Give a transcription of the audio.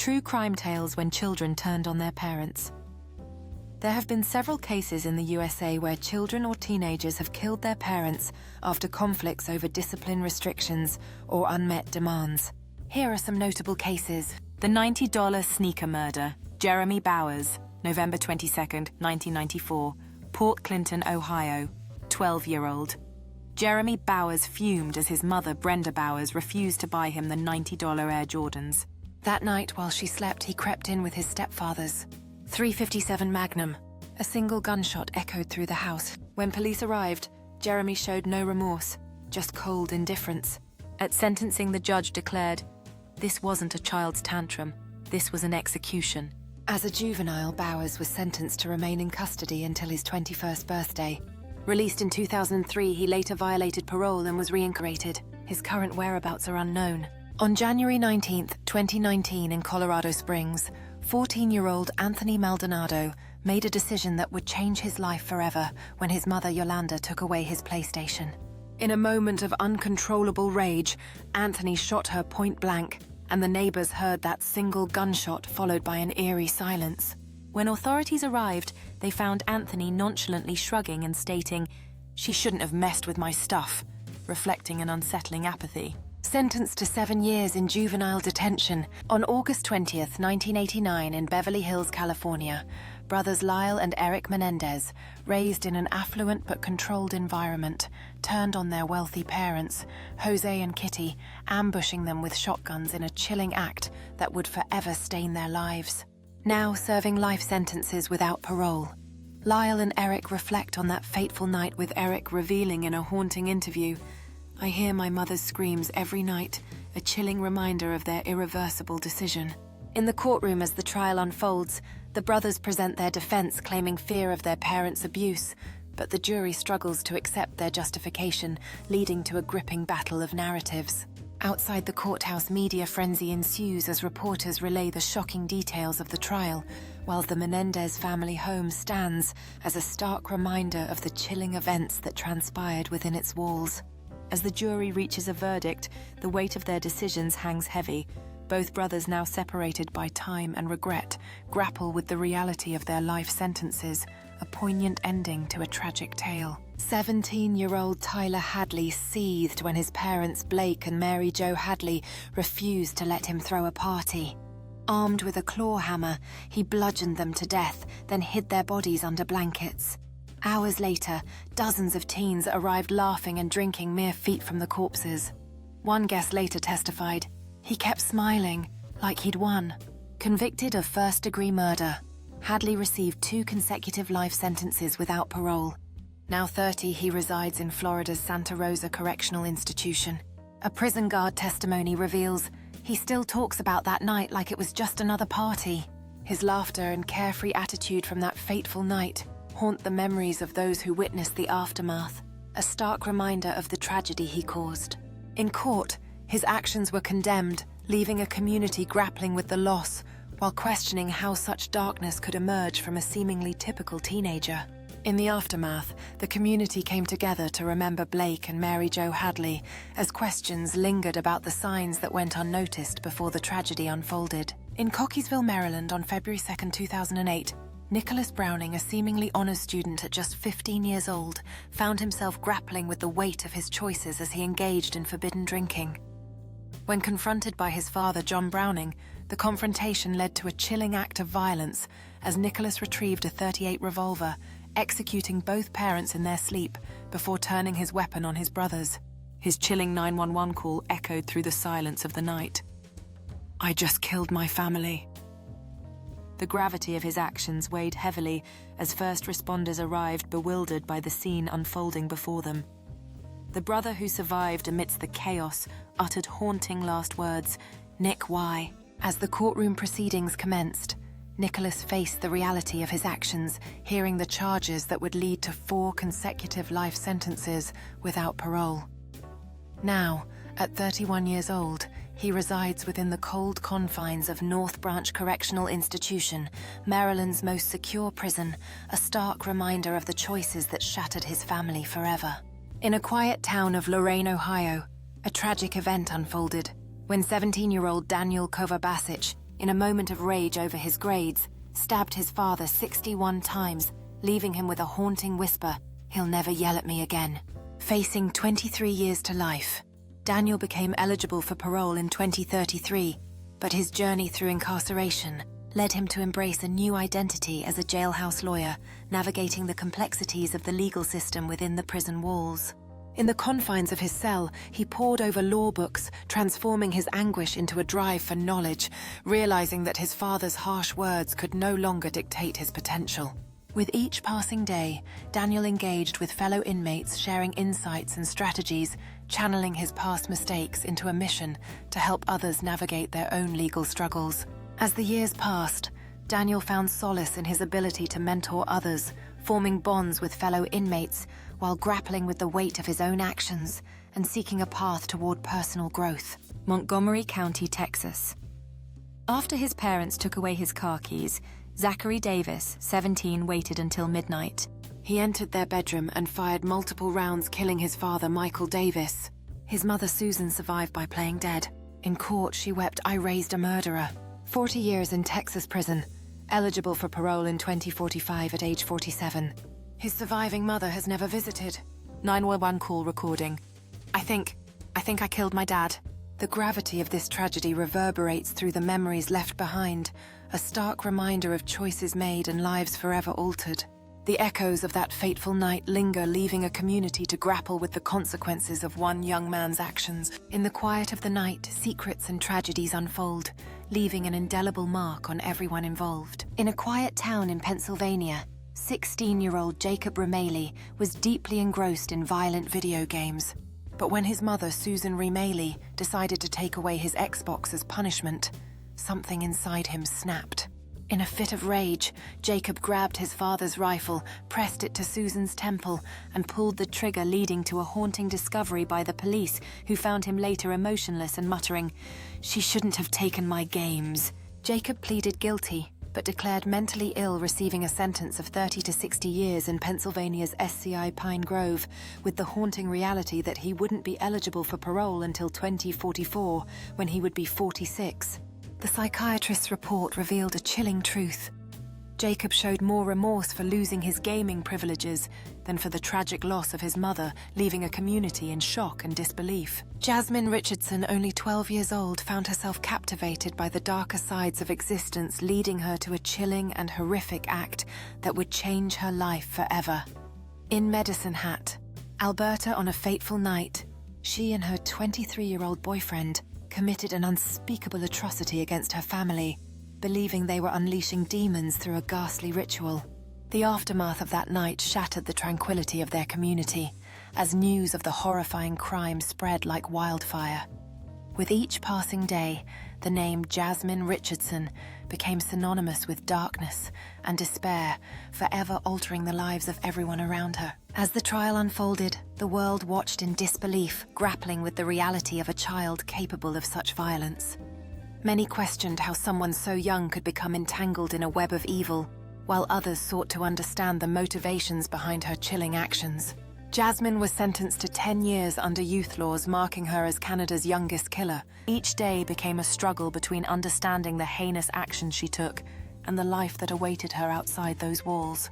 True crime tales when children turned on their parents. There have been several cases in the USA where children or teenagers have killed their parents after conflicts over discipline restrictions or unmet demands. Here are some notable cases. The $90 sneaker murder. Jeremy Bowers, November 22, 1994, Port Clinton, Ohio, 12-year-old. Jeremy Bowers fumed as his mother, Brenda Bowers, refused to buy him the $90 Air Jordans. That night, while she slept, he crept in with his stepfathers. .357 Magnum. A single gunshot echoed through the house. When police arrived, Jeremy showed no remorse, just cold indifference. At sentencing, the judge declared, "This wasn't a child's tantrum. This was an execution." As a juvenile, Bowers was sentenced to remain in custody until his 21st birthday. Released in 2003, he later violated parole and was reincarcerated. His current whereabouts are unknown. On January 19, 2019 in Colorado Springs, 14-year-old Anthony Maldonado made a decision that would change his life forever when his mother Yolanda took away his PlayStation. In a moment of uncontrollable rage, Anthony shot her point blank, and the neighbors heard that single gunshot followed by an eerie silence. When authorities arrived, they found Anthony nonchalantly shrugging and stating, "She shouldn't have messed with my stuff," reflecting an unsettling apathy. Sentenced to 7 years in juvenile detention, on August 20, 1989 in Beverly Hills, California, brothers Lyle and Eric Menendez, raised in an affluent but controlled environment, turned on their wealthy parents, Jose and Kitty, ambushing them with shotguns in a chilling act that would forever stain their lives. Now serving life sentences without parole, Lyle and Eric reflect on that fateful night, with Eric revealing in a haunting interview, "I hear my mother's screams every night, a chilling reminder of their irreversible decision." In the courtroom as the trial unfolds, the brothers present their defense, claiming fear of their parents' abuse, but the jury struggles to accept their justification, leading to a gripping battle of narratives. Outside the courthouse, media frenzy ensues as reporters relay the shocking details of the trial, while the Menendez family home stands as a stark reminder of the chilling events that transpired within its walls. As the jury reaches a verdict, the weight of their decisions hangs heavy. Both brothers, now separated by time and regret, grapple with the reality of their life sentences, a poignant ending to a tragic tale. 17-year-old Tyler Hadley seethed when his parents, Blake and Mary Jo Hadley, refused to let him throw a party. Armed with a claw hammer, he bludgeoned them to death, then hid their bodies under blankets. Hours later, dozens of teens arrived laughing and drinking mere feet from the corpses. One guest later testified, "He kept smiling, like he'd won." Convicted of first-degree murder, Hadley received 2 consecutive life sentences without parole. Now 30, he resides in Florida's Santa Rosa Correctional Institution. A prison guard testimony reveals he still talks about that night like it was just another party. His laughter and carefree attitude from that fateful night haunt the memories of those who witnessed the aftermath, a stark reminder of the tragedy he caused. In court, his actions were condemned, leaving a community grappling with the loss, while questioning how such darkness could emerge from a seemingly typical teenager. In the aftermath, the community came together to remember Blake and Mary Jo Hadley, as questions lingered about the signs that went unnoticed before the tragedy unfolded. In Cockeysville, Maryland, on February 2, 2008, Nicholas Browning, a seemingly honors student at just 15 years old, found himself grappling with the weight of his choices as he engaged in forbidden drinking. When confronted by his father, John Browning, the confrontation led to a chilling act of violence as Nicholas retrieved a .38 revolver, executing both parents in their sleep before turning his weapon on his brothers. His chilling 911 call echoed through the silence of the night. "I just killed my family." The gravity of his actions weighed heavily as first responders arrived, bewildered by the scene unfolding before them. The brother who survived amidst the chaos uttered haunting last words, "Nick, why?" As the courtroom proceedings commenced, Nicholas faced the reality of his actions, hearing the charges that would lead to 4 consecutive life sentences without parole. Now, at 31 years old, he resides within the cold confines of North Branch Correctional Institution, Maryland's most secure prison, a stark reminder of the choices that shattered his family forever. In a quiet town of Lorain, Ohio, a tragic event unfolded when 17-year-old Daniel Kovabasic, in a moment of rage over his grades, stabbed his father 61 times, leaving him with a haunting whisper, "He'll never yell at me again." Facing 23 years to life, Daniel became eligible for parole in 2033, but his journey through incarceration led him to embrace a new identity as a jailhouse lawyer, navigating the complexities of the legal system within the prison walls. In the confines of his cell, he pored over law books, transforming his anguish into a drive for knowledge, realizing that his father's harsh words could no longer dictate his potential. With each passing day, Daniel engaged with fellow inmates, sharing insights and strategies, channeling his past mistakes into a mission to help others navigate their own legal struggles. As the years passed, Daniel found solace in his ability to mentor others, forming bonds with fellow inmates while grappling with the weight of his own actions and seeking a path toward personal growth. Montgomery County, Texas. After his parents took away his car keys, Zachary Davis, 17, waited until midnight. He entered their bedroom and fired multiple rounds, killing his father, Michael Davis. His mother, Susan, survived by playing dead. In court, she wept, "I raised a murderer." 40 years in Texas prison, eligible for parole in 2045 at age 47. His surviving mother has never visited. 911 call recording. I think I killed my dad." The gravity of this tragedy reverberates through the memories left behind, a stark reminder of choices made and lives forever altered. The echoes of that fateful night linger, leaving a community to grapple with the consequences of one young man's actions. In the quiet of the night, secrets and tragedies unfold, leaving an indelible mark on everyone involved. In a quiet town in Pennsylvania, 16-year-old Jacob Remaley was deeply engrossed in violent video games. But when his mother, Susan Remaley, decided to take away his Xbox as punishment, something inside him snapped. In a fit of rage, Jacob grabbed his father's rifle, pressed it to Susan's temple, and pulled the trigger, leading to a haunting discovery by the police, who found him later emotionless and muttering, "She shouldn't have taken my games." Jacob pleaded guilty, but declared mentally ill, receiving a sentence of 30 to 60 years in Pennsylvania's SCI Pine Grove, with the haunting reality that he wouldn't be eligible for parole until 2044, when he would be 46. The psychiatrist's report revealed a chilling truth. Jacob showed more remorse for losing his gaming privileges than for the tragic loss of his mother, leaving a community in shock and disbelief. Jasmine Richardson, only 12 years old, found herself captivated by the darker sides of existence, leading her to a chilling and horrific act that would change her life forever. In Medicine Hat, Alberta, on a fateful night, she and her 23-year-old boyfriend committed an unspeakable atrocity against her family, believing they were unleashing demons through a ghastly ritual. The aftermath of that night shattered the tranquility of their community, as news of the horrifying crime spread like wildfire. With each passing day, the name Jasmine Richardson became synonymous with darkness and despair, forever altering the lives of everyone around her. As the trial unfolded, the world watched in disbelief, grappling with the reality of a child capable of such violence. Many questioned how someone so young could become entangled in a web of evil, while others sought to understand the motivations behind her chilling actions. Jasmine was sentenced to 10 years under youth laws, marking her as Canada's youngest killer. Each day became a struggle between understanding the heinous actions she took and the life that awaited her outside those walls.